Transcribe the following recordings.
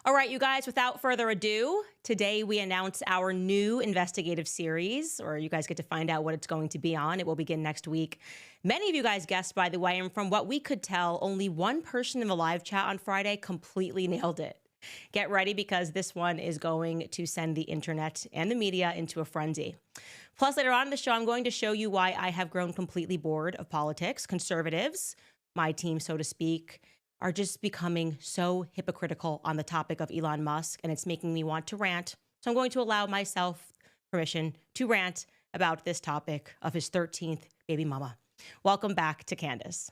All right, you guys, without further ado, today we announce our new investigative series, or you guys get to find out what it's going to be on. It will begin next week. Many of you guys guessed, by the way, and from what we could tell, only one person in the live chat on Friday completely nailed it. Get ready because this one is going to send the internet and the media into a frenzy. Plus, later on in the show, I'm going to show you why I have grown completely bored of politics. Conservatives, my team, so to speak, are just becoming so hypocritical on the topic of Elon Musk, and it's making me want to rant. So I'm going to allow myself permission to rant about this topic of his 13th baby mama. Welcome back to Candace.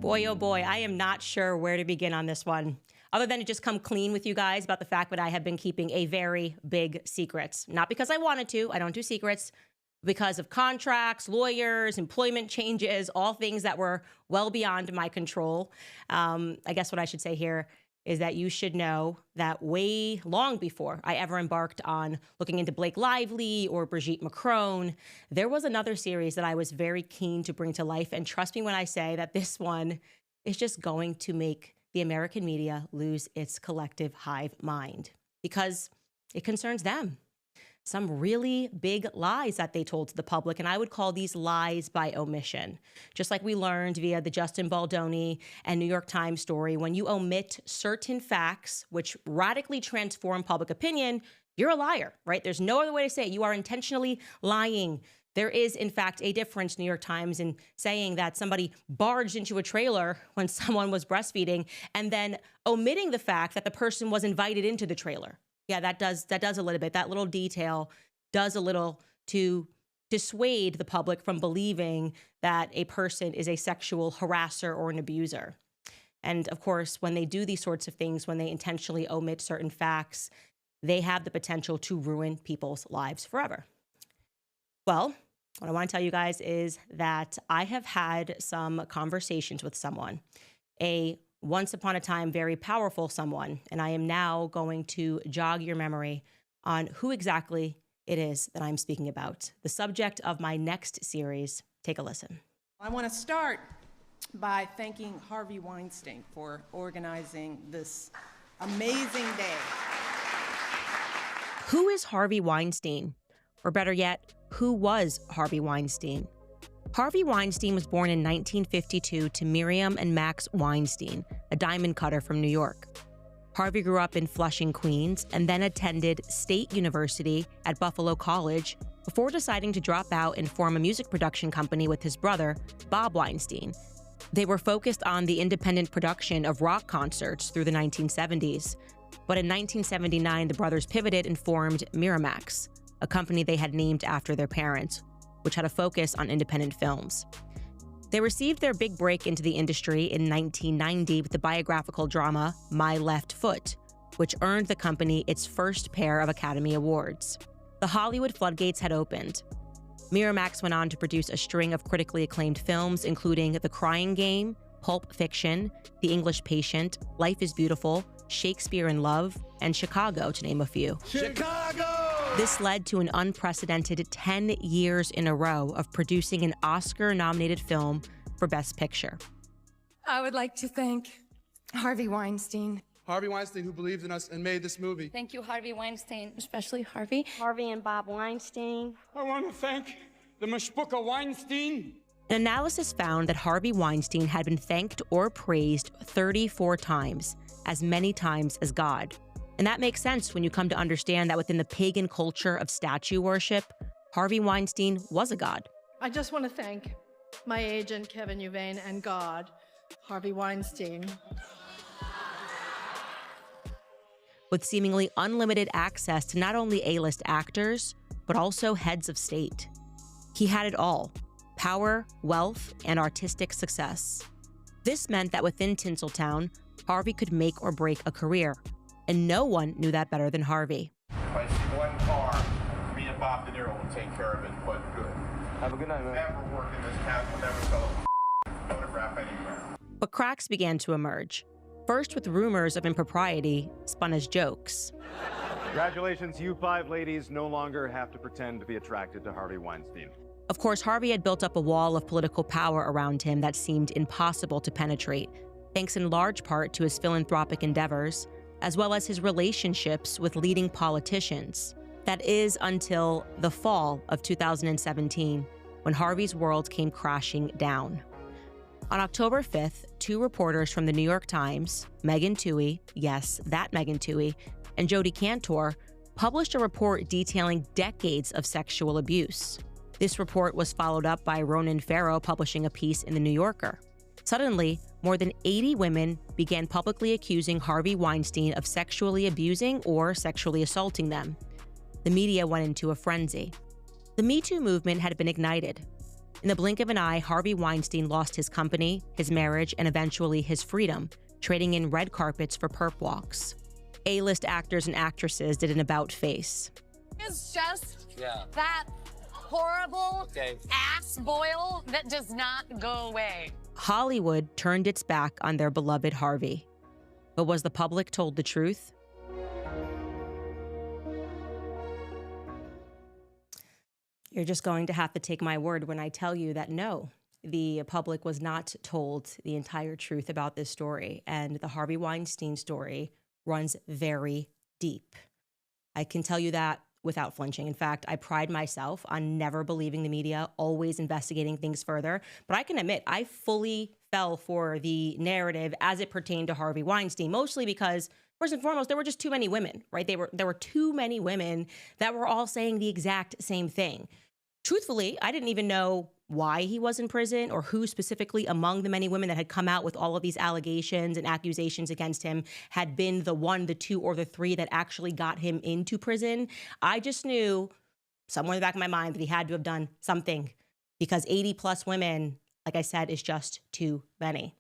Boy, oh boy, I am not sure where to begin on this one, other than to just come clean with you guys about the fact that I have been keeping a very big secret. Not because I wanted to, I don't do secrets, because of contracts, lawyers, employment changes, all things that were well beyond my control. I guess what I should say here is that you should know that way long before I ever embarked on looking into Blake Lively or Brigitte Macron, there was another series that I was very keen to bring to life. And trust me when I say that this one is just going to make the American media lose its collective hive mind because it concerns them. Some really big lies that they told to the public, and I would call these lies by omission. Just like we learned via the Justin Baldoni and New York Times story, when you omit certain facts which radically transform public opinion, you're a liar, right? There's no other way to say it. You are intentionally lying. There is, in fact, a difference, New York Times, in saying that somebody barged into a trailer when someone was breastfeeding and then omitting the fact that the person was invited into the trailer. Yeah, that does a little bit. That little detail does a little to dissuade the public from believing that a person is a sexual harasser or an abuser. And of course, when they do these sorts of things, when they intentionally omit certain facts, they have the potential to ruin people's lives forever. Well, what I want to tell you guys is that I have had some conversations with someone, a once upon a time, very powerful someone, and I am now going to jog your memory on who exactly it is that I'm speaking about. The subject of my next series. Take a listen. I want to start by thanking Harvey Weinstein for organizing this amazing day. Who is Harvey Weinstein? Or better yet, who was Harvey Weinstein? Harvey Weinstein was born in 1952 to Miriam and Max Weinstein, a diamond cutter from New York. Harvey grew up in Flushing, Queens, and then attended State University at Buffalo College before deciding to drop out and form a music production company with his brother, Bob Weinstein. They were focused on the independent production of rock concerts through the 1970s. But in 1979, the brothers pivoted and formed Miramax, a company they had named after their parents, which had a focus on independent films. They received their big break into the industry in 1990 with the biographical drama My Left Foot, which earned the company its first pair of Academy Awards. The Hollywood floodgates had opened. Miramax went on to produce a string of critically acclaimed films, including The Crying Game, Pulp Fiction, The English Patient, Life is Beautiful, Shakespeare in Love, and Chicago, to name a few. Chicago! This led to an unprecedented 10 years in a row of producing an Oscar-nominated film for Best Picture. I would like to thank Harvey Weinstein. Harvey Weinstein, who believed in us and made this movie. Thank you, Harvey Weinstein. Especially Harvey. Harvey and Bob Weinstein. I want to thank the Mishpucha Weinstein. An analysis found that Harvey Weinstein had been thanked or praised 34 times, as many times as God. And that makes sense when you come to understand that within the pagan culture of statue worship, Harvey Weinstein was a god. I just want to thank my agent, Kevin Uvain, and God, Harvey Weinstein. With seemingly unlimited access to not only A-list actors, but also heads of state. He had it all: power, wealth, and artistic success. This meant that within Tinseltown, Harvey could make or break a career. And no one knew that better than Harvey. If I see one car, me and Bob De Niro will take care of it, but good. Have a good night, man. Never work in this town, will never sell a photograph anywhere. But cracks began to emerge. first with rumors of impropriety spun as jokes. Congratulations, you 5 ladies no longer have to pretend to be attracted to Harvey Weinstein. Of course, Harvey had built up a wall of political power around him that seemed impossible to penetrate, thanks in large part to his philanthropic endeavors, as well as his relationships with leading politicians. That is until the fall of 2017, when Harvey's world came crashing down. On October 5th, 2 reporters from the New York Times, Megan Twohey, yes, that Megan Twohey, and Jodi Kantor, published a report detailing decades of sexual abuse. This report was followed up by Ronan Farrow publishing a piece in The New Yorker. Suddenly, more than 80 women began publicly accusing Harvey Weinstein of sexually abusing or sexually assaulting them. The media went into a frenzy. The Me Too movement had been ignited. In the blink of an eye, Harvey Weinstein lost his company, his marriage, and eventually his freedom, trading in red carpets for perp walks. A-list actors and actresses did an about-face. It's just that horrible ass boil that does not go away. Hollywood turned its back on their beloved Harvey. But was the public told the truth? You're just going to have to take my word when I tell you that no, the public was not told the entire truth about this story. And the Harvey Weinstein story runs very deep. I can tell you that without flinching. In fact, I pride myself on never believing the media, always investigating things further. But I can admit, I fully fell for the narrative as it pertained to Harvey Weinstein, mostly because, first and foremost, there were just too many women, right? There were too many women that were all saying the exact same thing. Truthfully, I didn't even know why he was in prison or who specifically among the many women that had come out with all of these allegations and accusations against him had been the 1, the 2, or the 3 that actually got him into prison. I just knew somewhere in the back of my mind that he had to have done something because 80 plus women, like I said, is just too many.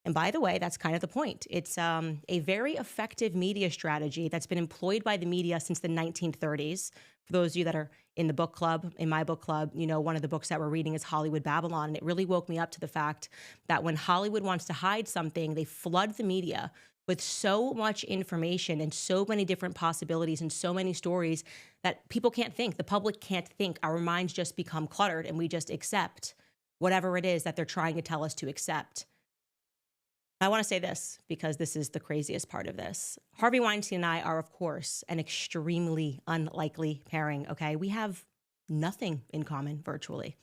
And by the way, that's kind of the point. It's a very effective media strategy that's been employed by the media since the 1930s. For those of you that are in the book club, in my book club, you know, one of the books that we're reading is Hollywood Babylon. And it really woke me up to the fact that when Hollywood wants to hide something, they flood the media with so much information and so many different possibilities and so many stories that people can't think. The public can't think. Our minds just become cluttered and we just accept whatever it is that they're trying to tell us to accept. I want to say this because this is the craziest part of this. Harvey Weinstein and I are, of course, an extremely unlikely pairing, okay? We have nothing in common virtually.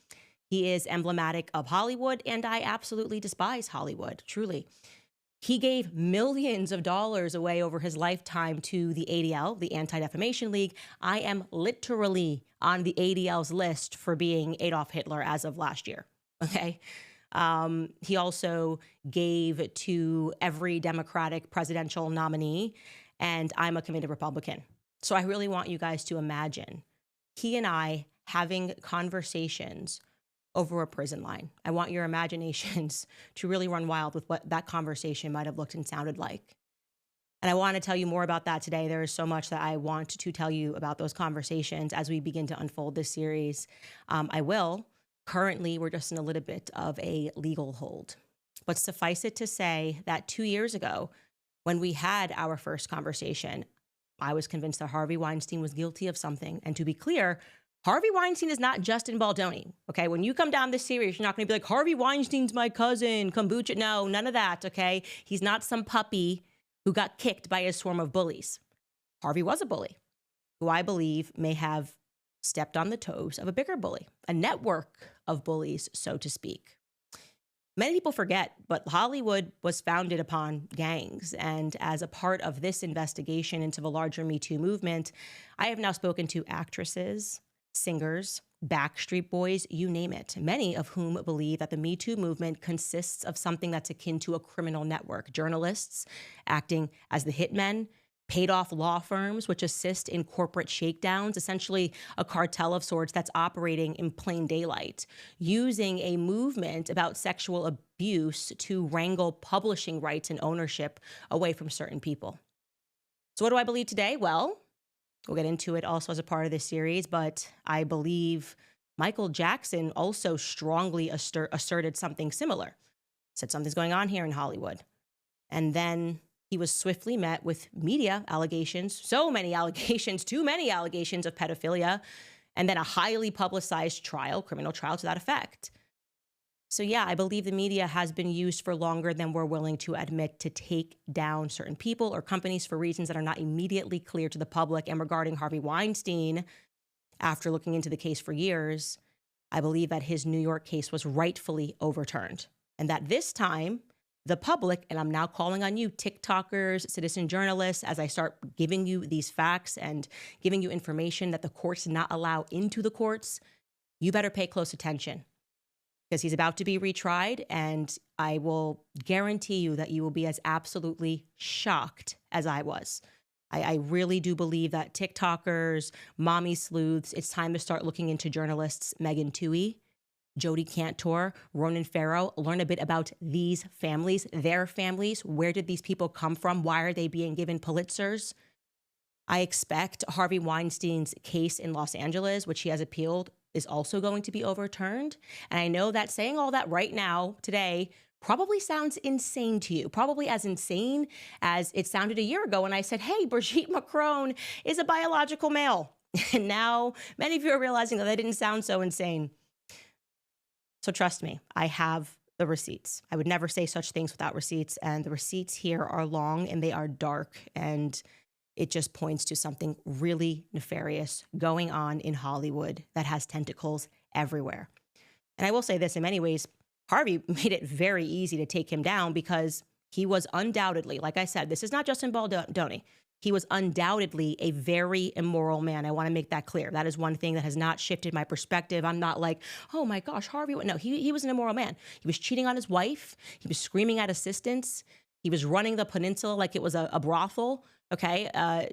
He is emblematic of Hollywood, and I absolutely despise Hollywood, truly. He gave millions of dollars away over his lifetime to the ADL, the Anti-Defamation League. I am literally on the ADL's list for being Adolf Hitler as of last year, okay? He also gave to every Democratic presidential nominee, and I'm a committed Republican. So I really want you guys to imagine he and I having conversations over a prison line. I want your imaginations to really run wild with what that conversation might have looked and sounded like. And I want to tell you more about that today. There is so much that I want to tell you about those conversations as we begin to unfold this series. I will. Currently, we're just in a little bit of a legal hold. But suffice it to say that 2 years ago, when we had our first conversation, I was convinced that Harvey Weinstein was guilty of something. And to be clear, Harvey Weinstein is not Justin Baldoni, okay? When you come down this series, you're not going to be like, Harvey Weinstein's my cousin, kombucha. No, none of that, okay? He's not some puppy who got kicked by a swarm of bullies. Harvey was a bully, who I believe may have stepped on the toes of a bigger bully, a network of bullies, so to speak. Many people forget, but Hollywood was founded upon gangs. And as a part of this investigation into the larger Me Too movement, I have now spoken to actresses, singers, Backstreet Boys, you name it, many of whom believe that the Me Too movement consists of something that's akin to a criminal network. Journalists acting as the hitmen, paid-off law firms which assist in corporate shakedowns, essentially a cartel of sorts that's operating in plain daylight, using a movement about sexual abuse to wrangle publishing rights and ownership away from certain people. So what do I believe today? Well, we'll get into it also as a part of this series, but I believe Michael Jackson also strongly asserted something similar, said something's going on here in Hollywood. And then he was swiftly met with media allegations, so many allegations, too many allegations of pedophilia, and then a highly publicized trial, criminal trial to that effect. So yeah, I believe the media has been used for longer than we're willing to admit to take down certain people or companies for reasons that are not immediately clear to the public. And regarding Harvey Weinstein, after looking into the case for years, I believe that his New York case was rightfully overturned. And that this time, the public, and I'm now calling on you, TikTokers, citizen journalists, as I start giving you these facts and giving you information that the courts did not allow into the courts, you better pay close attention. Because he's about to be retried, and I will guarantee you that you will be as absolutely shocked as I was. I really do believe that TikTokers, mommy sleuths, it's time to start looking into journalists Megan Twohey, Jodi Cantor, Ronan Farrow, learn a bit about these families, their families. Where did these people come from? Why are they being given Pulitzers? I expect Harvey Weinstein's case in Los Angeles, which he has appealed, is also going to be overturned. And I know that saying all that right now, today, probably sounds insane to you, probably as insane as it sounded a year ago when I said, hey, Brigitte Macron is a biological male. And now many of you are realizing that that didn't sound so insane. So trust me, I have the receipts. I would never say such things without receipts. And the receipts here are long and they are dark. And it just points to something really nefarious going on in Hollywood that has tentacles everywhere. And I will say this, in many ways, Harvey made it very easy to take him down because he was undoubtedly, like I said, this is not Justin Baldoni. He was undoubtedly a very immoral man. I want to make that clear. That is one thing that has not shifted my perspective. I'm not like, oh my gosh, Harvey. No, he was an immoral man. He was cheating on his wife. He was screaming at assistants. He was running the peninsula like it was a brothel. Okay,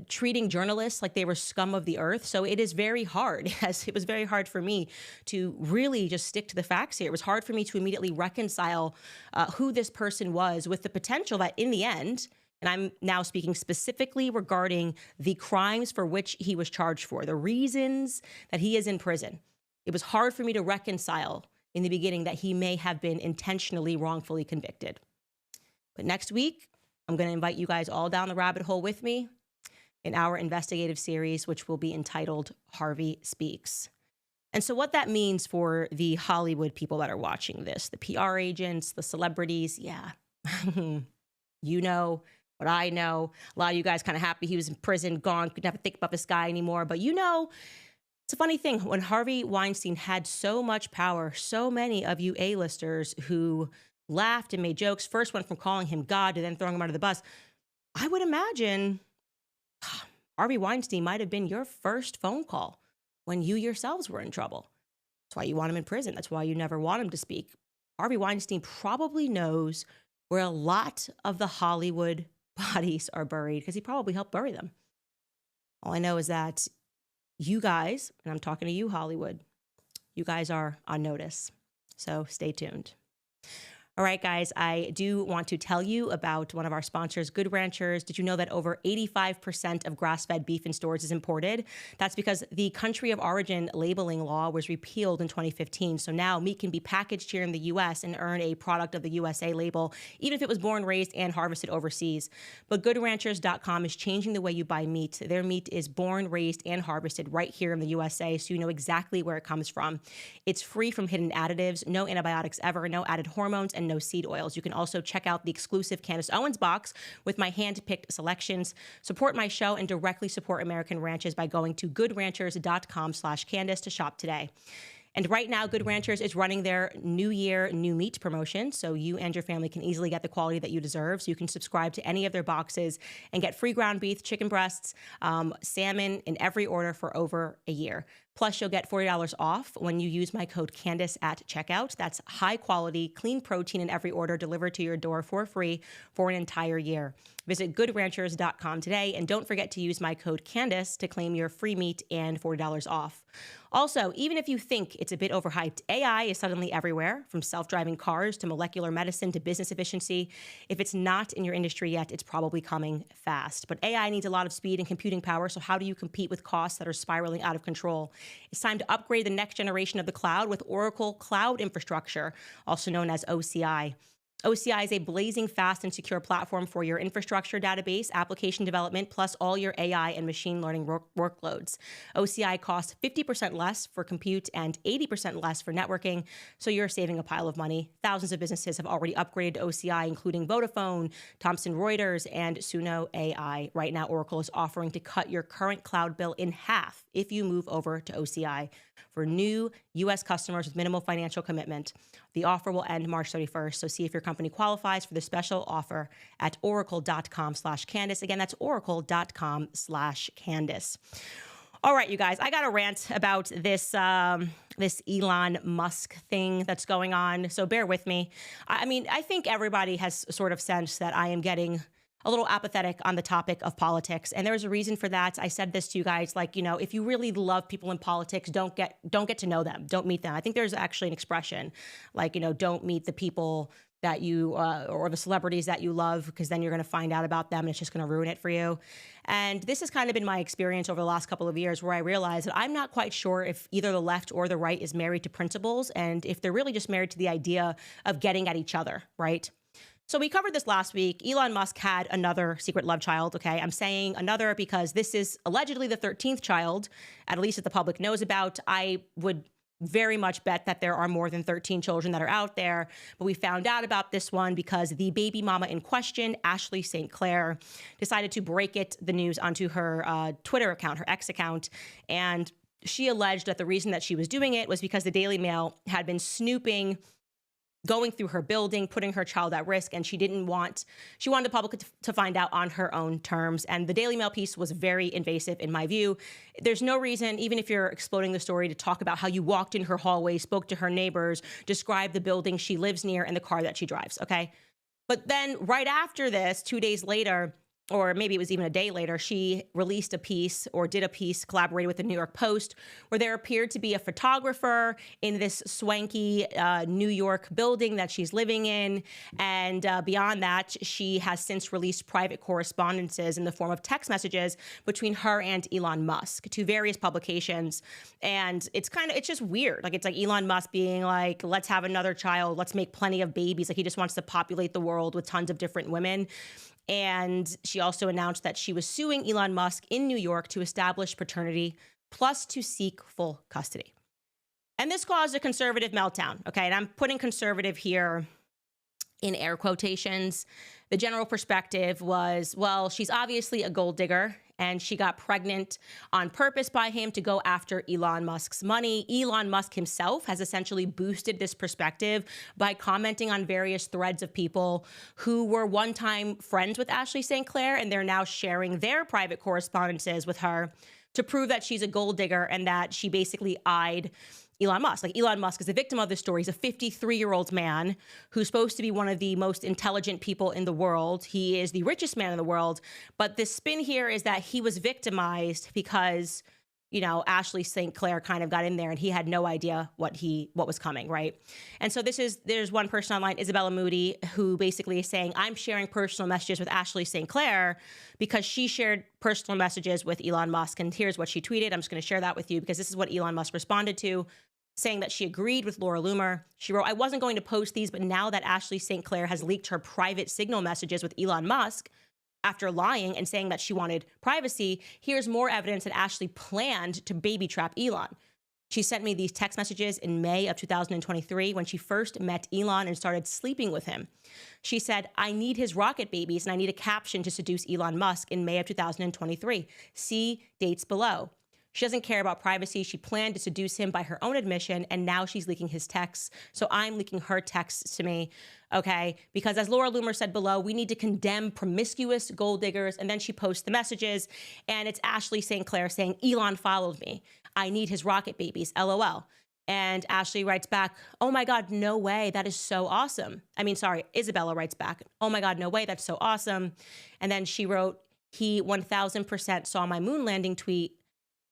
treating journalists like they were scum of the earth. So it is very hard, as it was very hard for me to really just stick to the facts here. It was hard for me to immediately reconcile who this person was with the potential that in the end, and I'm now speaking specifically regarding the crimes for which he was charged for, the reasons that he is in prison. It was hard for me to reconcile in the beginning that he may have been intentionally wrongfully convicted. But next week, I'm going to invite you guys all down the rabbit hole with me in our investigative series, which will be entitled Harvey Speaks. And so what that means for the Hollywood people that are watching this, the PR agents, the celebrities, yeah, you know what I know. A lot of you guys kind of happy he was in prison, gone, couldn't have to think about this guy anymore. But you know, it's a funny thing. When Harvey Weinstein had so much power, so many of you A-listers who laughed and made jokes, first went from calling him God to then throwing him under the bus. I would imagine Harvey Weinstein might have been your first phone call when you yourselves were in trouble. That's why you want him in prison. That's why you never want him to speak. Harvey Weinstein probably knows where a lot of the Hollywood bodies are buried because he probably helped bury them. All I know is that you guys, and I'm talking to you, Hollywood, you guys are on notice. So stay tuned. All right, guys, I do want to tell you about one of our sponsors, Good Ranchers. Did you know that over 85% of grass-fed beef in stores is imported? That's because the country of origin labeling law was repealed in 2015. So now meat can be packaged here in the U.S. and earn a product of the USA label, even if it was born, raised, and harvested overseas. But GoodRanchers.com is changing the way you buy meat. Their meat is born, raised, and harvested right here in the USA, so you know exactly where it comes from. It's free from hidden additives, no antibiotics ever, no added hormones, and no seed oils. You can also check out the exclusive Candace Owens box with my hand-picked selections. Support my show and directly support American ranches by going to goodranchers.com/Candace to shop today. And right now, Good Ranchers is running their New Year New Meat promotion, so you and your family can easily get the quality that you deserve. So you can subscribe to any of their boxes and get free ground beef, chicken breasts, salmon in every order for over a year. Plus, you'll get $40 off when you use my code Candace at checkout. That's high quality, clean protein in every order delivered to your door for free for an entire year. Visit goodranchers.com today, and don't forget to use my code Candace to claim your free meat and $40 off. Also, even if you think it's a bit overhyped, AI is suddenly everywhere, from self-driving cars to molecular medicine to business efficiency. If it's not in your industry yet, it's probably coming fast. But AI needs a lot of speed and computing power, so how do you compete with costs that are spiraling out of control? It's time to upgrade the next generation of the cloud with Oracle Cloud Infrastructure, also known as OCI. OCI is a blazing fast and secure platform for your infrastructure, database, application development, plus all your AI and machine learning workloads. OCI costs 50% less for compute and 80% less for networking, so you're saving a pile of money. Thousands of businesses have already upgraded to OCI, including Vodafone, Thomson Reuters, and Suno AI. Right now, Oracle is offering to cut your current cloud bill in half if you move over to OCI for new U.S. customers with minimal financial commitment. The offer will end March 31st, so see if your company qualifies for the special offer at oracle.com/Candace. Again, that's oracle.com/Candace. All right, you guys, I got a rant about this this Elon Musk thing that's going on, so bear with me. I mean, I think everybody has sort of sensed that I am getting a little apathetic on the topic of politics. And there's a reason for that. I said this to you guys, like, you know, if you really love people in politics, don't get to know them. Don't meet them. I think there's actually an expression like, you know, don't meet the people that you or the celebrities that you love, because then you're going to find out about them and it's just going to ruin it for you. And this has kind of been my experience over the last couple of years, where I realized that I'm not quite sure if either the left or the right is married to principles, and if they're really just married to the idea of getting at each other, right? So we covered this last week. Elon Musk had another secret love child, okay? I'm saying another because this is allegedly the 13th child, at least that the public knows about. I would very much bet that there are more than 13 children that are out there, but we found out about this one because the baby mama in question, Ashley St. Clair, decided to break the news onto her Twitter account, her X account, and she alleged that the reason that she was doing it was because the Daily Mail had been snooping, going through her building, putting her child at risk, and she wanted the public to find out on her own terms. And the Daily Mail piece was very invasive in my view. There's no reason, even if you're exploding the story, to talk about how you walked in her hallway, spoke to her neighbors, described the building she lives near and the car that she drives, okay? But then right after this, 2 days later, or maybe it was even a day later, she released a piece, or did a piece, collaborated with the New York Post, where there appeared to be a photographer in this swanky New York building that she's living in. And beyond that, she has since released private correspondences in the form of text messages between her and Elon Musk to various publications. And it's just weird. Like, it's like Elon Musk being like, let's have another child, let's make plenty of babies. Like, he just wants to populate the world with tons of different women. And she also announced that she was suing Elon Musk in New York to establish paternity, plus to seek full custody. And this caused a conservative meltdown, okay? And I'm putting conservative here in air quotations. The general perspective was, well, she's obviously a gold digger, and she got pregnant on purpose by him to go after Elon Musk's money. Elon Musk himself has essentially boosted this perspective by commenting on various threads of people who were one-time friends with Ashley St. Clair, and they're now sharing their private correspondences with her to prove that she's a gold digger and that she basically eyed Elon Musk. Like, Elon Musk is a victim of this story. He's a 53-year-old man who's supposed to be one of the most intelligent people in the world. He is the richest man in the world. But the spin here is that he was victimized because, you know, Ashley St. Clair kind of got in there and he had no idea what was coming, right? And so there's one person online, Isabella Moody, who basically is saying, I'm sharing personal messages with Ashley St. Clair because she shared personal messages with Elon Musk. And here's what she tweeted. I'm just going to share that with you because this is what Elon Musk responded to, saying that she agreed with Laura Loomer. She wrote, I wasn't going to post these, but now that Ashley St. Clair has leaked her private Signal messages with Elon Musk, after lying and saying that she wanted privacy, here's more evidence that Ashley planned to baby trap Elon. She sent me these text messages in May of 2023 when she first met Elon and started sleeping with him. She said, I need his rocket babies and I need a caption to seduce Elon Musk in May of 2023. See dates below. She doesn't care about privacy. She planned to seduce him by her own admission, and now she's leaking his texts. So I'm leaking her texts to me, okay? Because as Laura Loomer said below, we need to condemn promiscuous gold diggers. And then she posts the messages, and it's Ashley St. Clair saying, Elon followed me. I need his rocket babies, LOL. And Ashley writes back, oh my God, no way. That is so awesome. Isabella writes back, oh my God, no way. That's so awesome. And then she wrote, he 1000% saw my moon landing tweet.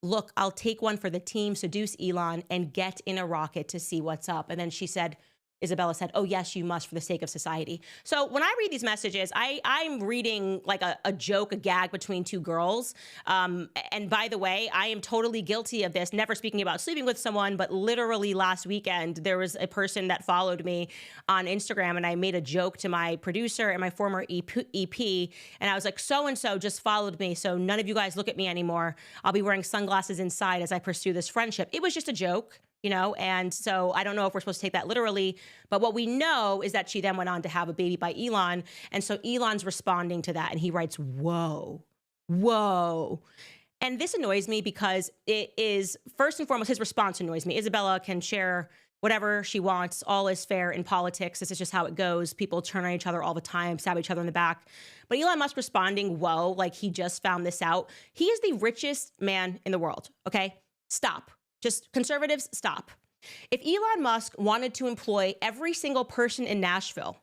Look, I'll take one for the team, seduce Elon, and get in a rocket to see what's up. And then she said, Isabella said, oh, yes, you must for the sake of society. So when I read these messages, I'm reading like a joke, a gag between two girls. And by the way, I am totally guilty of this, never speaking about sleeping with someone, but literally last weekend, there was a person that followed me on Instagram and I made a joke to my producer and my former EP. And I was like, so-and-so just followed me. So none of you guys look at me anymore. I'll be wearing sunglasses inside as I pursue this friendship. It was just a joke. You know, and so I don't know if we're supposed to take that literally, but what we know is that she then went on to have a baby by Elon. And so Elon's responding to that and he writes, whoa, whoa. And this annoys me because it is, first and foremost, his response annoys me. Isabella can share whatever she wants. All is fair in politics. This is just how it goes. People turn on each other all the time, stab each other in the back. But Elon Musk responding, whoa, like he just found this out. He is the richest man in the world, okay? Stop. Just conservatives, stop. If Elon Musk wanted to employ every single person in Nashville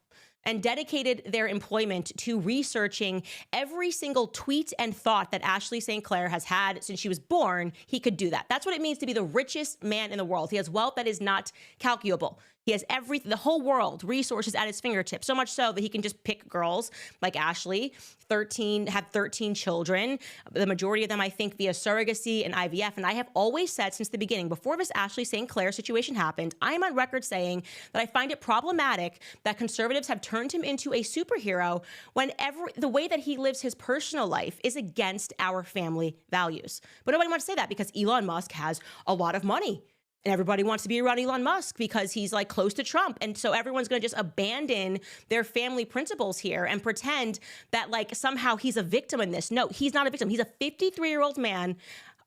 and dedicated their employment to researching every single tweet and thought that Ashley St. Clair has had since she was born, he could do that. That's what it means to be the richest man in the world. He has wealth that is not calculable. He has the whole world, resources at his fingertips, so much so that he can just pick girls like Ashley, have 13 children, the majority of them, I think, via surrogacy and IVF. And I have always said since the beginning, before this Ashley St. Clair situation happened, I am on record saying that I find it problematic that conservatives have turned him into a superhero when the way that he lives his personal life is against our family values. But nobody wants to say that because Elon Musk has a lot of money. And everybody wants to be around Elon Musk because he's like close to Trump. And so everyone's going to just abandon their family principles here and pretend that like somehow he's a victim in this. No, he's not a victim. He's a 53-year-old man.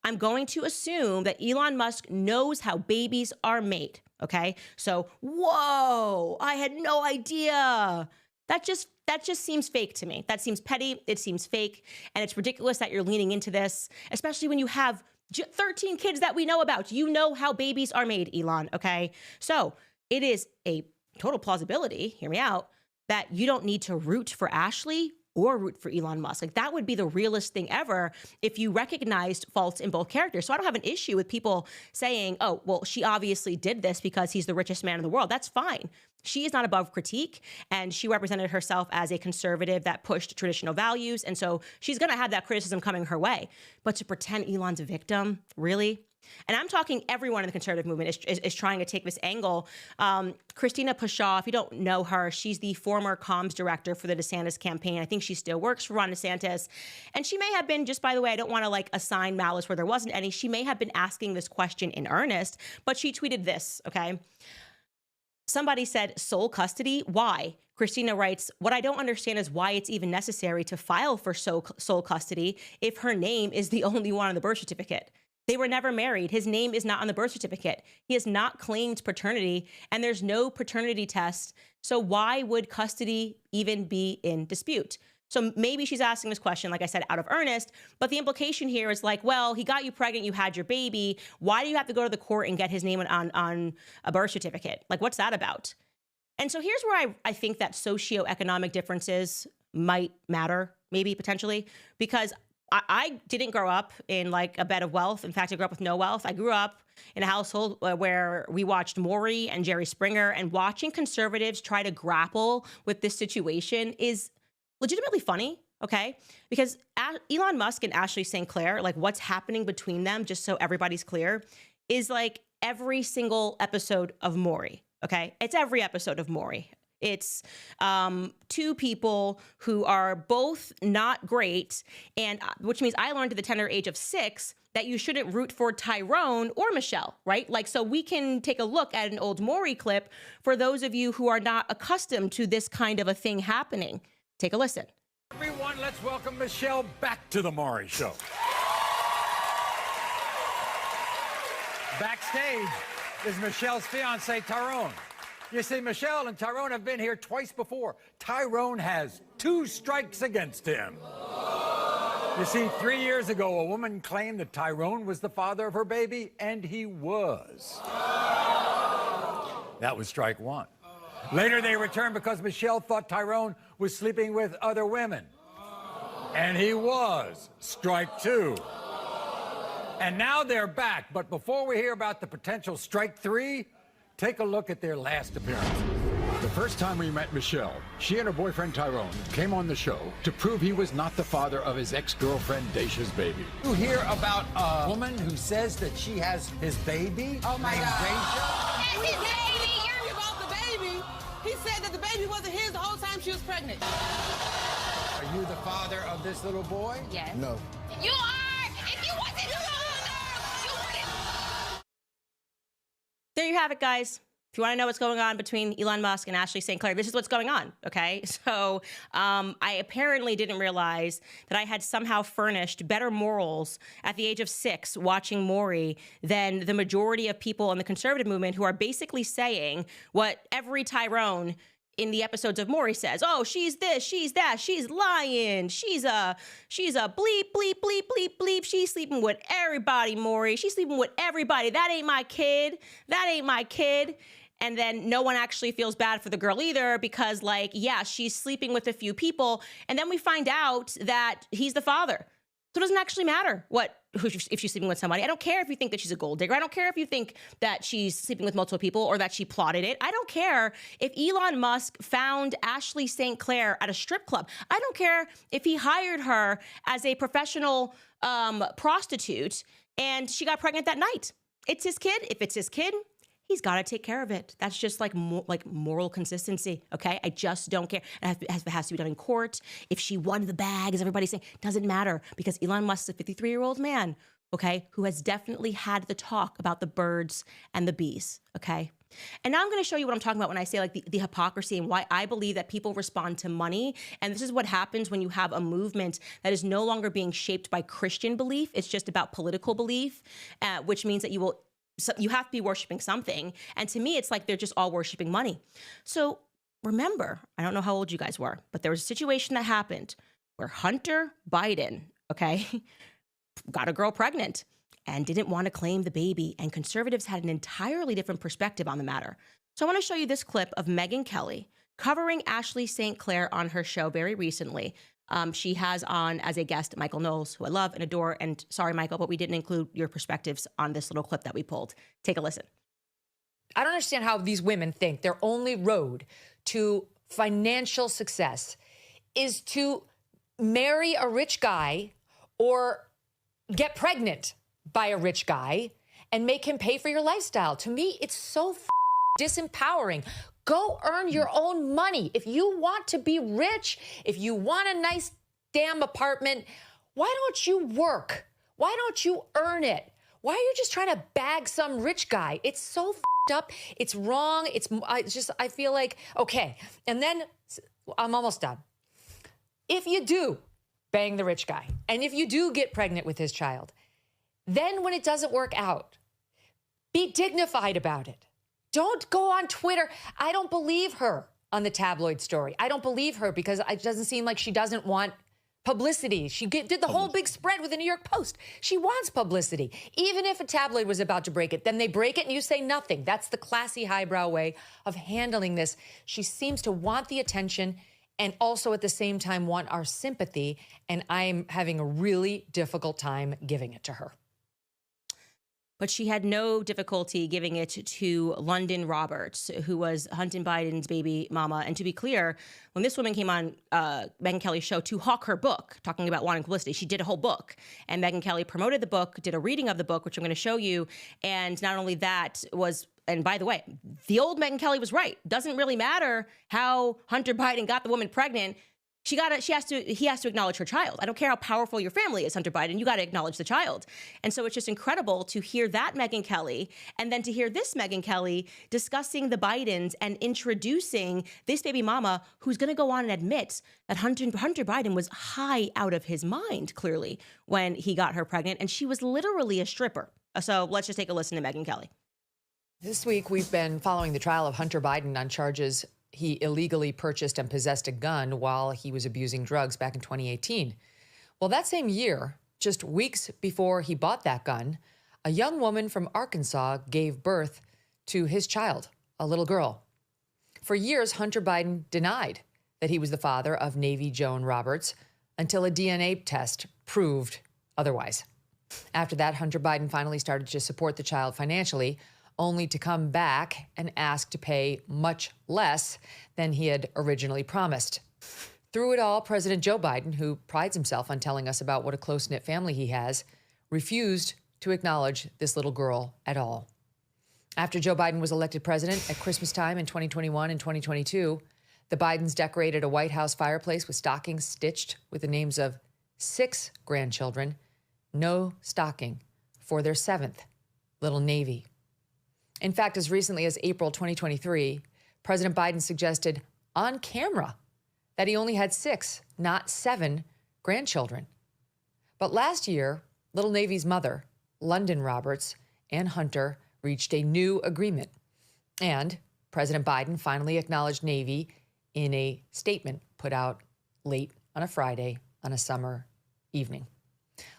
I'm going to assume that Elon Musk knows how babies are made. Okay. So, whoa, I had no idea. That just seems fake to me. That seems petty. It seems fake. And it's ridiculous that you're leaning into this, especially when you have 13 kids that we know about. You know how babies are made, Elon, okay? So it is a total plausibility, hear me out, that you don't need to root for Ashley or root for Elon Musk. Like that would be the realest thing ever if you recognized faults in both characters. So I don't have an issue with people saying, oh, well, she obviously did this because he's the richest man in the world. That's fine. She is not above critique, and she represented herself as a conservative that pushed traditional values, and so she's going to have that criticism coming her way. But to pretend Elon's a victim, really? And I'm talking everyone in the conservative movement is trying to take this angle. Christina Pushaw, if you don't know her, she's the former comms director for the DeSantis campaign. I think she still works for Ron DeSantis. And she may have been, just by the way, I don't want to like assign malice where there wasn't any. She may have been asking this question in earnest, but she tweeted this, okay? Somebody said, sole custody? Why? Christina writes, what I don't understand is why it's even necessary to file for sole custody if her name is the only one on the birth certificate. They were never married. His name is not on the birth certificate. He has not claimed paternity, and there's no paternity test. So why would custody even be in dispute? So maybe she's asking this question, like I said, out of earnest, but the implication here is like, well, he got you pregnant, you had your baby. Why do you have to go to the court and get his name on a birth certificate? Like, what's that about? And so here's where I think that socioeconomic differences might matter, maybe potentially, because I didn't grow up in like a bed of wealth. In fact, I grew up with no wealth. I grew up in a household where we watched Maury and Jerry Springer, and watching conservatives try to grapple with this situation is legitimately funny, okay? Because Elon Musk and Ashley St. Clair, like what's happening between them, just so everybody's clear, is like every single episode of Maury, okay? It's every episode of Maury. It's two people who are both not great, and which means I learned at the tender age of 6 that you shouldn't root for Tyrone or Michelle, right? Like, so we can take a look at an old Maury clip for those of you who are not accustomed to this kind of a thing happening. Take a listen. Everyone, let's welcome Michelle back to the Maury Show. Backstage is Michelle's fiance, Tyrone. You see, Michelle and Tyrone have been here twice before. Tyrone has 2 strikes against him. You see, 3 years ago, a woman claimed that Tyrone was the father of her baby, and he was. That was strike 1. Later, they returned because Michelle thought Tyrone was sleeping with other women. And he was. Strike 2. And now they're back. But before we hear about the potential strike 3, take a look at their last appearances. first time we met Michelle, she and her boyfriend Tyrone came on the show to prove he was not the father of his ex-girlfriend Dacia's baby. You hear about a woman who says that she has his baby? Oh my named God. Dacia? It's his baby. About the baby. He said that the baby wasn't his the whole time she was pregnant. Are you the father of this little boy? Yes. No. You are! If you wasn't the father, you wouldn't. There you have it, guys. If you want to know what's going on between Elon Musk and Ashley St. Clair, this is what's going on, okay? So I apparently didn't realize that I had somehow furnished better morals at the age of 6 watching Maury than the majority of people in the conservative movement who are basically saying what every Tyrone in the episodes of Maury says. Oh, she's this, she's that, she's lying, she's a bleep, bleep, bleep, bleep, bleep. She's sleeping with everybody, Maury. She's sleeping with everybody. That ain't my kid. That ain't my kid. And then no one actually feels bad for the girl either because, like, yeah, she's sleeping with a few people. And then we find out that he's the father. So it doesn't actually matter if she's sleeping with somebody. I don't care if you think that she's a gold digger. I don't care if you think that she's sleeping with multiple people or that she plotted it. I don't care if Elon Musk found Ashley St. Clair at a strip club. I don't care if he hired her as a professional prostitute and she got pregnant that night. It's his kid. If it's his kid, he's got to take care of it. That's just like moral consistency, okay? I just don't care. And it has to be done in court. If she won the bag, as everybody's saying, doesn't matter because Elon Musk is a 53-year-old man, okay, who has definitely had the talk about the birds and the bees, okay? And now I'm going to show you what I'm talking about when I say like the hypocrisy and why I believe that people respond to money. And this is what happens when you have a movement that is no longer being shaped by Christian belief. It's just about political belief, which means that you have to be worshiping something. And to me, it's like they're just all worshiping money. So remember, I don't know how old you guys were, but there was a situation that happened where Hunter Biden, okay, got a girl pregnant and didn't want to claim the baby. And conservatives had an entirely different perspective on the matter. So I want to show you this clip of Megyn Kelly covering Ashley St. Clair on her show very recently. She has on as a guest Michael Knowles, who I love and adore. And sorry, Michael, but we didn't include your perspectives on this little clip that we pulled. Take a listen. I don't understand how these women think their only road to financial success is to marry a rich guy or get pregnant by a rich guy and make him pay for your lifestyle. To me, it's so disempowering. Go earn your own money. If you want to be rich, if you want a nice damn apartment, why don't you work? Why don't you earn it? Why are you just trying to bag some rich guy? It's so up. It's wrong. I feel like, okay. And then I'm almost done. If you do bang the rich guy, and if you do get pregnant with his child, then when it doesn't work out, be dignified about it. Don't go on Twitter. I don't believe her on the tabloid story. I don't believe her because it doesn't seem like she doesn't want publicity. She did the whole big spread with the New York Post. She wants publicity. Even if a tabloid was about to break it, then they break it and you say nothing. That's the classy highbrow way of handling this. She seems to want the attention and also at the same time want our sympathy. And I'm having a really difficult time giving it to her. But she had no difficulty giving it to London Roberts, who was Hunter Biden's baby mama. And to be clear, when this woman came on Megyn Kelly's show to hawk her book, talking about wanting publicity, she did a whole book. And Megyn Kelly promoted the book, did a reading of the book, which I'm going to show you. And not only that and by the way, the old Megyn Kelly was right. Doesn't really matter how Hunter Biden got the woman pregnant. He has to acknowledge her child. I don't care how powerful your family is, Hunter Biden, you got to acknowledge the child. And so it's just incredible to hear that Megyn Kelly and then to hear this Megyn Kelly discussing the Bidens and introducing this baby mama who's going to go on and admit that Hunter Biden was high out of his mind, clearly, when he got her pregnant. And she was literally a stripper. So let's just take a listen to Megyn Kelly. This week, we've been following the trial of Hunter Biden on charges he illegally purchased and possessed a gun while he was abusing drugs back in 2018. Well, that same year, just weeks before he bought that gun, a young woman from Arkansas gave birth to his child, a little girl. For years, Hunter Biden denied that he was the father of Navy Joan Roberts until a DNA test proved otherwise. After that, Hunter Biden finally started to support the child financially, only to come back and ask to pay much less than he had originally promised. Through it all, President Joe Biden, who prides himself on telling us about what a close-knit family he has, refused to acknowledge this little girl at all. After Joe Biden was elected president at Christmas time in 2021 and 2022, the Bidens decorated a White House fireplace with stockings stitched with the names of 6 grandchildren, no stocking for their 7th, little Navy. In fact, as recently as April 2023, President Biden suggested on camera that he only had 6, not 7 grandchildren. But last year, little Navy's mother, London Roberts, and Hunter reached a new agreement. And President Biden finally acknowledged Navy in a statement put out late on a Friday on a summer evening.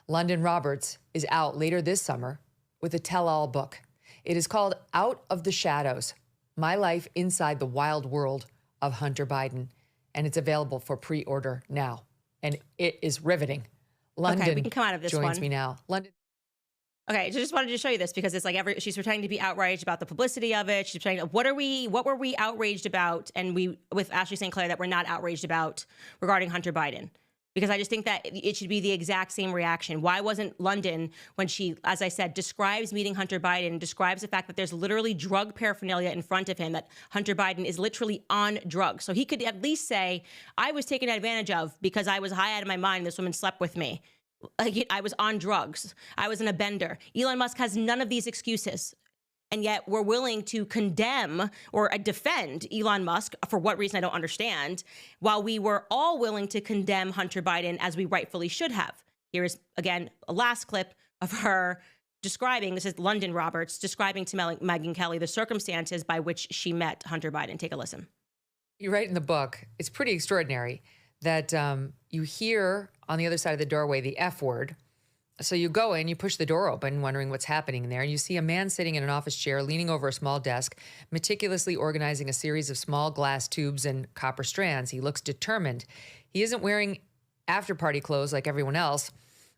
London Roberts is out later this summer with a tell-all book. It is called Out of the Shadows, My Life Inside the Wild World of Hunter Biden, and it's available for pre-order now. And it is riveting. London okay, we can come out of this joins one. me now. London. Okay, so just wanted to show you this because it's like she's pretending to be outraged about the publicity of it. She's pretending, what were we outraged about? And we, with Ashley St. Clair, that we're not outraged about regarding Hunter Biden. Because I just think that it should be the exact same reaction. Why wasn't London, when she, as I said, describes meeting Hunter Biden, describes the fact that there's literally drug paraphernalia in front of him, that Hunter Biden is literally on drugs. So he could at least say, I was taken advantage of because I was high out of my mind and this woman slept with me. I was on drugs. I was in a bender. Elon Musk has none of these excuses. And yet we're willing to condemn or defend Elon Musk, for what reason I don't understand, while we were all willing to condemn Hunter Biden as we rightfully should have. Here is, again, a last clip of her describing, this is London Roberts, describing to Megyn Kelly the circumstances by which she met Hunter Biden. Take a listen. You write in the book, it's pretty extraordinary that you hear on the other side of the doorway the F word. So you go in, you push the door open, wondering what's happening in there, and you see a man sitting in an office chair, leaning over a small desk, meticulously organizing a series of small glass tubes and copper strands. He looks determined. He isn't wearing after-party clothes like everyone else.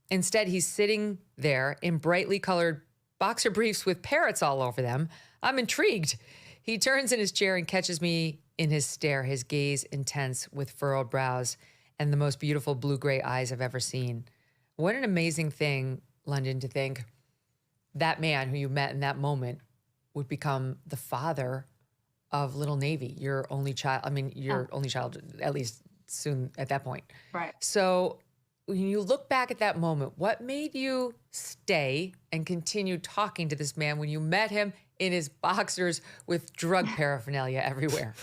Instead, he's sitting there in brightly colored boxer briefs with parrots all over them. I'm intrigued. He turns in his chair and catches me in his stare, his gaze intense with furrowed brows and the most beautiful blue-gray eyes I've ever seen. What an amazing thing, London, to think that man who you met in that moment would become the father of little Navy, your only child. I mean, your only child, at least soon at that point. Right. So when you look back at that moment, what made you stay and continue talking to this man when you met him in his boxers with drug paraphernalia everywhere?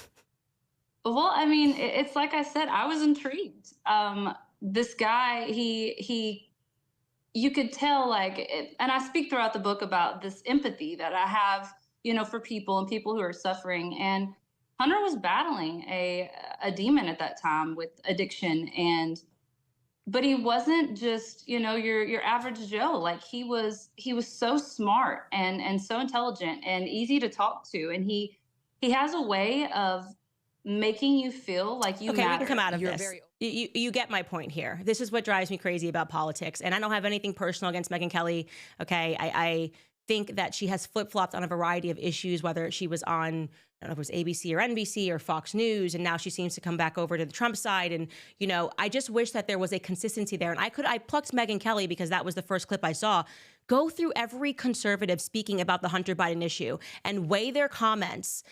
Well, I mean, it's like I said, I was intrigued. This guy, you could tell, like, and I speak throughout the book about this empathy that I have, you know, for people and people who are suffering. And Hunter was battling a demon at that time with addiction, but he wasn't just, you know, your average Joe. Like, he was so smart and so intelligent and easy to talk to, and he has a way of making you feel like you matter. We can come out of this. You get my point here. This is what drives me crazy about politics. And I don't have anything personal against Megyn Kelly. Okay. I think that she has flip-flopped on a variety of issues, whether she was on, I don't know if it was ABC or NBC or Fox News, and now she seems to come back over to the Trump side. And, you know, I just wish that there was a consistency there. And I plucked Megyn Kelly because that was the first clip I saw. Go through every conservative speaking about the Hunter Biden issue and weigh their comments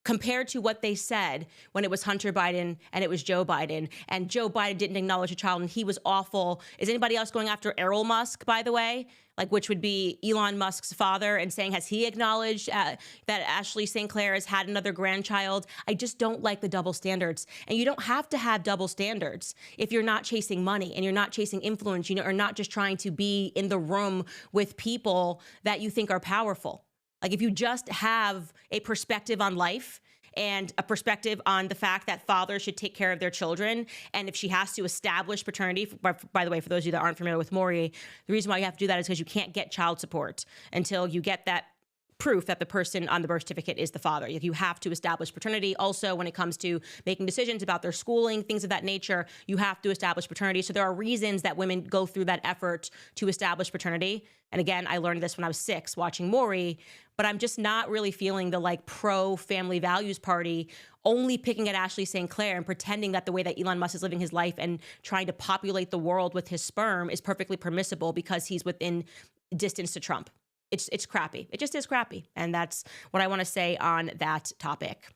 compared to what they said when it was Hunter Biden and it was Joe Biden. And Joe Biden didn't acknowledge a child and he was awful. Is anybody else going after Elon Musk, by the way? Like, which would be Elon Musk's father, and saying, has he acknowledged that Ashley St. Clair has had another grandchild? I just don't like the double standards. And you don't have to have double standards if you're not chasing money and you're not chasing influence, you know, or not just trying to be in the room with people that you think are powerful. Like, if you just have a perspective on life and a perspective on the fact that fathers should take care of their children, and if she has to establish paternity, by the way, for those of you that aren't familiar with Maury, the reason why you have to do that is because you can't get child support until you get that proof that the person on the birth certificate is the father. You have to establish paternity. Also, when it comes to making decisions about their schooling, things of that nature, you have to establish paternity. So there are reasons that women go through that effort to establish paternity. And again, I learned this when I was 6 watching Maury, but I'm just not really feeling the like pro family values party only picking at Ashley St. Clair and pretending that the way that Elon Musk is living his life and trying to populate the world with his sperm is perfectly permissible because he's within distance to Trump. It's crappy. It just is crappy. And that's what I want to say on that topic.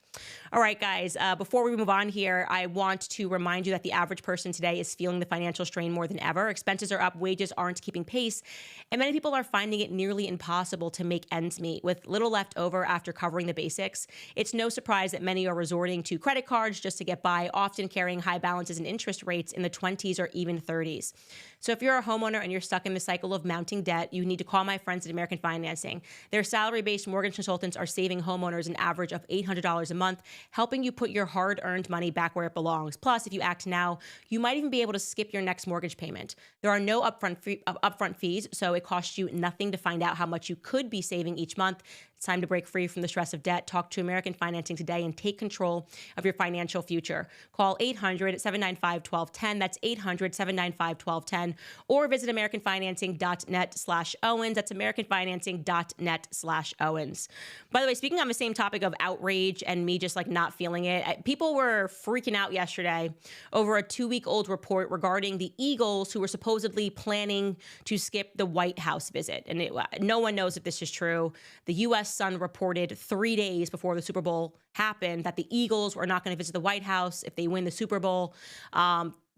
All right, guys, before we move on here, I want to remind you that the average person today is feeling the financial strain more than ever. Expenses are up, wages aren't keeping pace, and many people are finding it nearly impossible to make ends meet with little left over after covering the basics. It's no surprise that many are resorting to credit cards just to get by, often carrying high balances and interest rates in the 20s or even 30s. So if you're a homeowner and you're stuck in the cycle of mounting debt, you need to call my friends at American Financing. Their salary-based mortgage consultants are saving homeowners an average of $800 a month, helping you put your hard-earned money back where it belongs. Plus, if you act now, you might even be able to skip your next mortgage payment. There are no upfront fees, so it costs you nothing to find out how much you could be saving each month. It's time to break free from the stress of debt. Talk to American Financing today and take control of your financial future. Call 800-795-1210. That's 800-795-1210. Or visit AmericanFinancing.net/Owens. That's AmericanFinancing.net/Owens. By the way, speaking on the same topic of outrage and me just like not feeling it, people were freaking out yesterday over a 2-week-old report regarding the Eagles who were supposedly planning to skip the White House visit. And no one knows if this is true. The U.S. Sun reported 3 days before the Super Bowl happened that the Eagles were not going to visit the White House if they win the Super Bowl.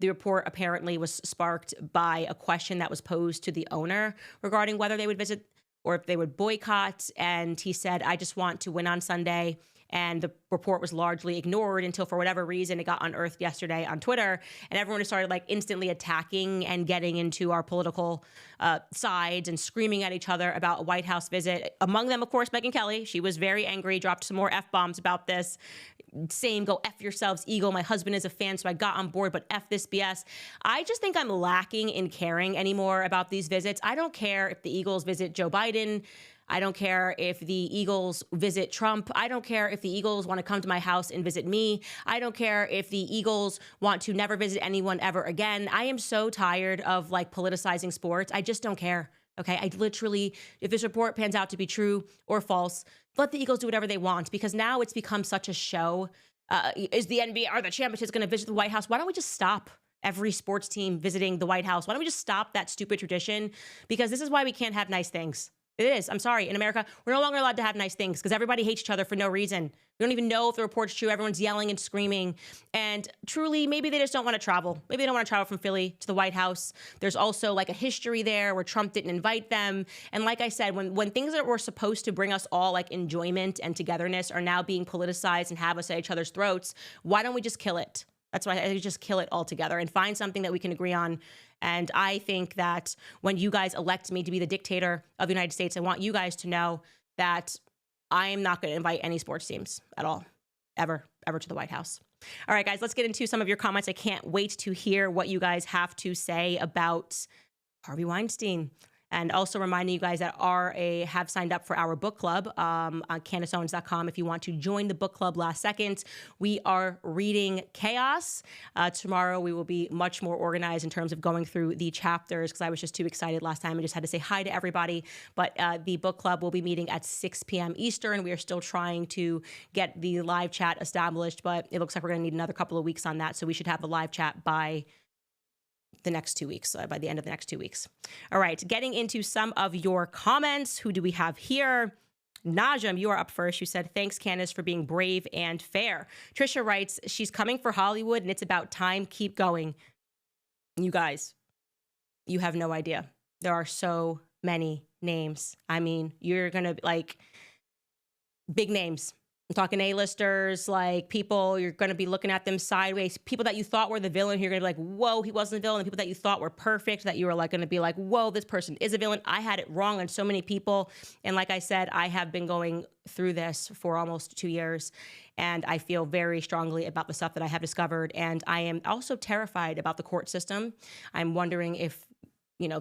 The report apparently was sparked by a question that was posed to the owner regarding whether they would visit or if they would boycott. And he said, I just want to win on Sunday. And the report was largely ignored until, for whatever reason, it got unearthed yesterday on Twitter. And everyone just started like instantly attacking and getting into our political sides and screaming at each other about a White House visit. Among them, of course, Megyn Kelly. She was very angry, dropped some more F-bombs about this, saying, go F yourselves, Eagle. My husband is a fan, so I got on board, but F this BS. I just think I'm lacking in caring anymore about these visits. I don't care if the Eagles visit Joe Biden. I don't care if the Eagles visit Trump. I don't care if the Eagles want to come to my house and visit me. I don't care if the Eagles want to never visit anyone ever again. I am so tired of like politicizing sports. I just don't care. Okay. I literally, if this report pans out to be true or false, let the Eagles do whatever they want, because now it's become such a show. Is the NBA, are the championships going to visit the White House? Why don't we just stop every sports team visiting the White House? Why don't we just stop that stupid tradition? Because this is why we can't have nice things. It is. I'm sorry. In America, we're no longer allowed to have nice things because everybody hates each other for no reason. We don't even know if the report's true. Everyone's yelling and screaming. And truly, maybe they just don't want to travel. Maybe they don't want to travel from Philly to the White House. There's also like a history there where Trump didn't invite them. And like I said, when things that were supposed to bring us all like enjoyment and togetherness are now being politicized and have us at each other's throats, why don't we just kill it? That's why I just kill it altogether and find something that we can agree on. And I think that when you guys elect me to be the dictator of the United States, I want you guys to know that I am not going to invite any sports teams at all, ever to the White House. All right, guys, let's get into some of your comments. I can't wait to hear what you guys have to say about Harvey Weinstein. And also reminding you guys that have signed up for our book club on CandaceOwens.com if you want to join the book club last second. We are reading Chaos. Tomorrow we will be much more organized in terms of going through the chapters because I was just too excited last time. I just had to say hi to everybody. But the book club will be meeting at 6 p.m. Eastern. We are still trying to get the live chat established, but it looks like we're going to need another couple of weeks on that. So we should have the live chat by the next 2 weeks, by the end of the next 2 weeks. All right, getting into some of your comments. Who do we have here? Najam, you are up first. You said, thanks, Candace, for being brave and fair. Trisha writes, she's coming for Hollywood and it's about time. Keep going. You guys, you have no idea. There are so many names. I mean, you're going to like big names. I'm talking A-listers, like people, you're going to be looking at them sideways. People that you thought were the villain, you're going to be like, whoa, he wasn't the villain. And people that you thought were perfect, that you were like going to be like, whoa, this person is a villain. I had it wrong on so many people. And like I said, I have been going through this for almost 2 years. And I feel very strongly about the stuff that I have discovered. And I am also terrified about the court system. I'm wondering if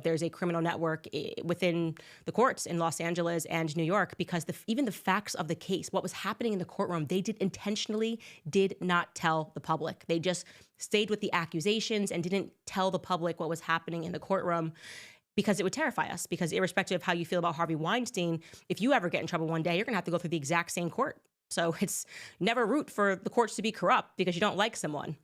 there's a criminal network within the courts in Los Angeles and New York, because even the facts of the case, what was happening in the courtroom, they intentionally did not tell the public. They just stayed with the accusations and didn't tell the public what was happening in the courtroom, because it would terrify us. Because irrespective of how you feel about Harvey Weinstein, if you ever get in trouble one day, you're going to have to go through the exact same court. So it's never root for the courts to be corrupt because you don't like someone.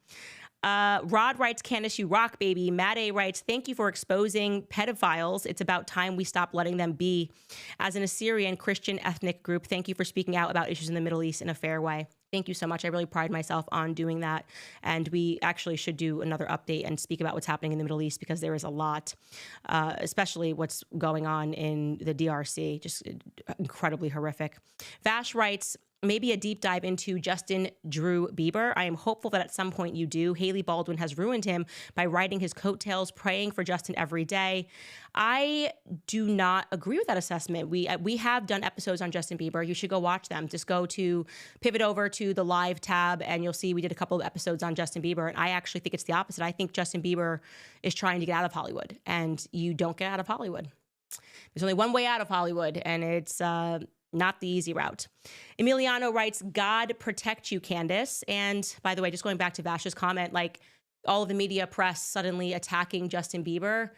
Rod writes, Candace, you rock, baby. Matt A writes, thank you for exposing pedophiles. It's about time we stop letting them be. As an Assyrian Christian ethnic group, thank you for speaking out about issues in the Middle East in a fair way. Thank you so much. I really pride myself on doing that. And we actually should do another update and speak about what's happening in the Middle East, because there is a lot, especially what's going on in the DRC, just incredibly horrific. Vash writes, maybe a deep dive into Justin Drew Bieber. I am hopeful that at some point you do. Haley Baldwin has ruined him by riding his coattails, praying for Justin every day. I do not agree with that assessment. We have done episodes on Justin Bieber. You should go watch them. Just pivot over to the live tab, and you'll see we did a couple of episodes on Justin Bieber. And I actually think it's the opposite. I think Justin Bieber is trying to get out of Hollywood, and you don't get out of Hollywood. There's only one way out of Hollywood, and it's not the easy route. Emiliano writes, God protect you, Candace. And by the way, just going back to Vash's comment, like all of the media press suddenly attacking Justin Bieber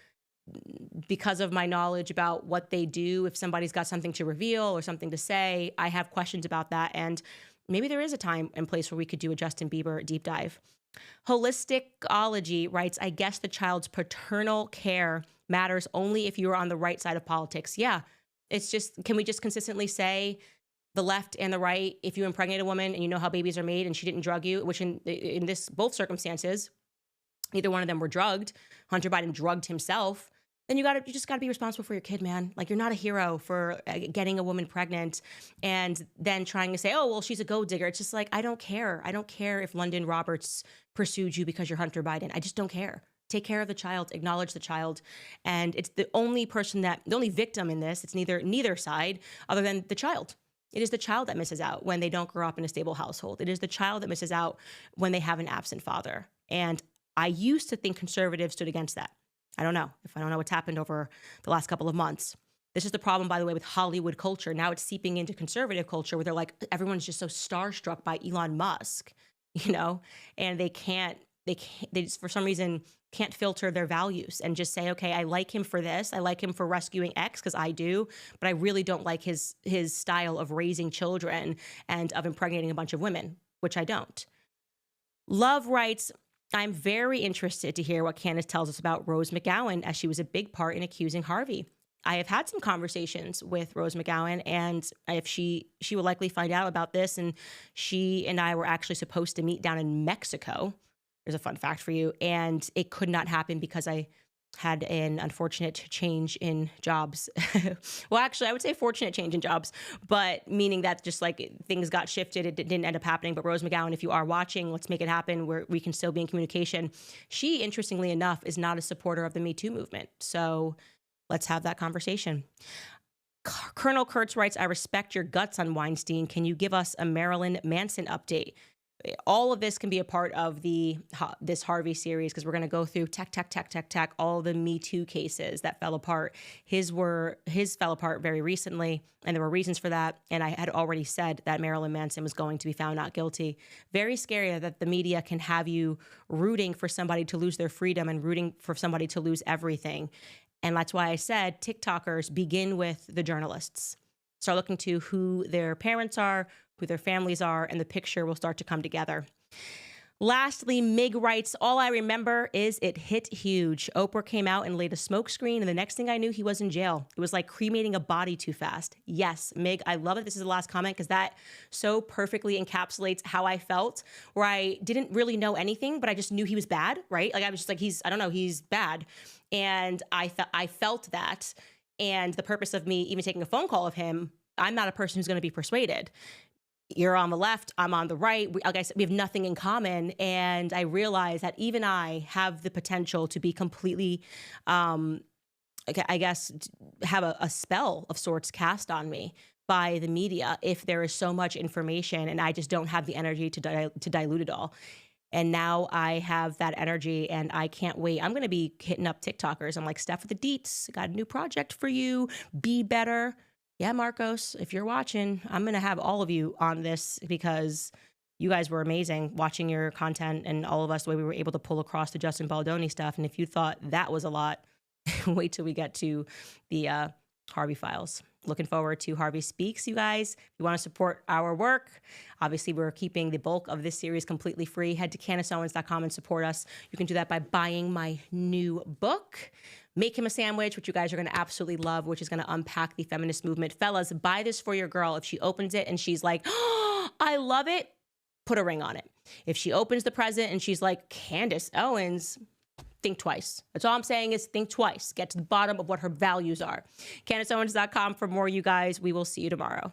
because of my knowledge about what they do. If somebody's got something to reveal or something to say, I have questions about that. And maybe there is a time and place where we could do a Justin Bieber deep dive. Holisticology writes, I guess the child's paternal care matters only if you're on the right side of politics. Yeah. It's just, can we just consistently say the left and the right, if you impregnate a woman and you know how babies are made and she didn't drug you, which in both circumstances, neither one of them were drugged. Hunter Biden drugged himself. Then you just got to be responsible for your kid, man. Like, you're not a hero for getting a woman pregnant and then trying to say, oh, well, she's a gold digger. It's just like, I don't care. I don't care if London Roberts pursued you because you're Hunter Biden. I just don't care. Take care of the child, acknowledge the child. And it's the only victim in this, it's neither side other than the child. It is the child that misses out when they don't grow up in a stable household. It is the child that misses out when they have an absent father. And I used to think conservatives stood against that. I don't know what's happened over the last couple of months. This is the problem, by the way, with Hollywood culture. Now it's seeping into conservative culture where they're like, everyone's just so starstruck by Elon Musk, and they just, for some reason, can't filter their values and just say, okay, I like him for this. I like him for rescuing X because I do, but I really don't like his style of raising children and of impregnating a bunch of women, which I don't. Love writes, I'm very interested to hear what Candace tells us about Rose McGowan, as she was a big part in accusing Harvey. I have had some conversations with Rose McGowan, and if she will likely find out about this, and she and I were actually supposed to meet down in Mexico. There's a fun fact for you. And it could not happen because I had an unfortunate change in jobs. Well, actually, I would say fortunate change in jobs, but meaning that just like things got shifted, it didn't end up happening. But Rose McGowan, if you are watching, let's make it happen where we can still be in communication. She, interestingly enough, is not a supporter of the Me Too movement. So let's have that conversation. Colonel Kurtz writes, I respect your guts on Weinstein. Can you give us a Marilyn Manson update? All of this can be a part of this Harvey series, because we're going to go through all the Me Too cases that fell apart. His fell apart very recently, and there were reasons for that. And I had already said that Marilyn Manson was going to be found not guilty. Very scary that the media can have you rooting for somebody to lose their freedom and rooting for somebody to lose everything. And that's why I said TikTokers begin with the journalists. Start looking to who their parents are, who their families are, and the picture will start to come together. Lastly, Mig writes, all I remember is it hit huge. Oprah came out and laid a smoke screen, and the next thing I knew, he was in jail. It was like cremating a body too fast. Yes, Mig, I love it. This is the last comment because that so perfectly encapsulates how I felt, where I didn't really know anything, but I just knew he was bad, right? Like I was just like, he's bad. And I felt that. And the purpose of me even taking a phone call of him, I'm not a person who's going to be persuaded. You're on the left, I'm on the right. Like I said, we have nothing in common. And I realize that even I have the potential to be completely, I guess, have a spell of sorts cast on me by the media if there is so much information and I just don't have the energy to dilute it all. And now I have that energy and I can't wait. I'm going to be hitting up TikTokers. I'm like, Steph with the deets, got a new project for you. Be better. Yeah, Marcos, if you're watching, I'm going to have all of you on this because you guys were amazing watching your content and all of us, the way we were able to pull across the Justin Baldoni stuff. And if you thought that was a lot, wait till we get to the Harvey files. Looking forward to Harvey Speaks, you guys. If you want to support our work, obviously we're keeping the bulk of this series completely free. Head to CandaceOwens.com and support us. You can do that by buying my new book, Make Him a Sandwich, which you guys are going to absolutely love, which is going to unpack the feminist movement. Fellas, buy this for your girl. If she opens it and she's like, oh, I love it, put a ring on it. If she opens the present and she's like, Candace Owens, think twice. That's all I'm saying is think twice. Get to the bottom of what her values are. CandaceOwens.com for more, you guys. We will see you tomorrow.